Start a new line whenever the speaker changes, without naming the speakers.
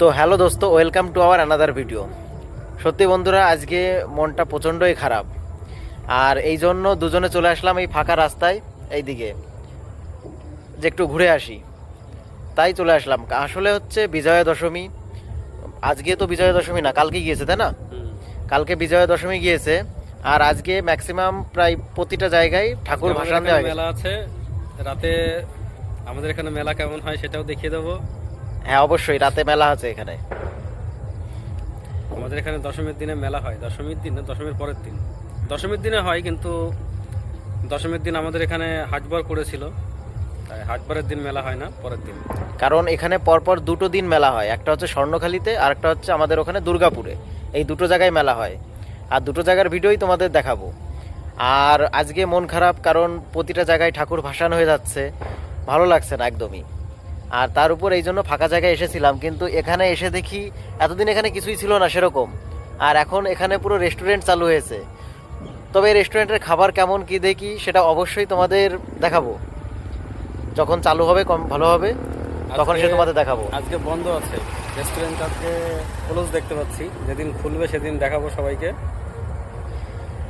তো হ্যালো দোস্ত, welcome to our another video. সত্যি বন্ধুরা, আজকে মনটা প্রচণ্ডই খারাপ, আর এই জন্য দুজনে চলে আসলাম এই ফাঁকা রাস্তায় এই দিকে, যে একটু ঘুরে আসি। তাই চলে আসলাম। আসলে হচ্ছে বিজয়া দশমী। আজকে তো বিজয়া দশমী না, কালকে গিয়েছে, তাই না? কালকে বিজয়া দশমী গিয়েছে, আর আজকে ম্যাক্সিমাম প্রায় প্রতিটা জায়গায় ঠাকুর ভাসান দেওয়া
মেলা আছে রাতে। আমাদের এখানে মেলা কেমন হয় সেটাও দেখিয়ে দেবো।
হ্যাঁ, অবশ্যই রাতে মেলা আছে এখানে।
আমাদের এখানে দশমীর দিনে মেলা হয়, দশমীর দিন না, দশমীর পরের দিন। দশমীর দিনে হয়, কিন্তু দশমীর দিন আমাদের এখানে হাটবার করেছিল, তাই হাটবারের দিন মেলা হয় না, পরের দিন।
কারণ এখানে পরপর দুটো দিন মেলা হয়, একটা হচ্ছে স্বর্ণখালীতে আর একটা হচ্ছে আমাদের ওখানে দুর্গাপুরে। এই দুটো জায়গায় মেলা হয়, আর দুটো জায়গার ভিডিওই তোমাদের দেখাবো। আর আজকে মন খারাপ, কারণ প্রতিটা জায়গায় ঠাকুর ভাসান হয়ে যাচ্ছে, ভালো লাগছে না একদমই। আর তার উপর এই জন্য ফাঁকা জায়গায় এসেছিলাম, কিন্তু এখানে এসে দেখি এতদিন এখানে কিছুই ছিল না সেরকম, আর এখন এখানে পুরো রেস্টুরেন্ট চালু হয়েছে। তবে এই রেস্টুরেন্টের খাবার কেমন কি দেখি সেটা অবশ্যই তোমাদের দেখাবো, যখন চালু হবে ভালো হবে তখন সে তোমাদের দেখাবো।
আজকে বন্ধ আছে রেস্টুরেন্ট, আজকে ক্লোজ দেখতে পাচ্ছি। যেদিন খুলবে সেদিন দেখাবো সবাইকে।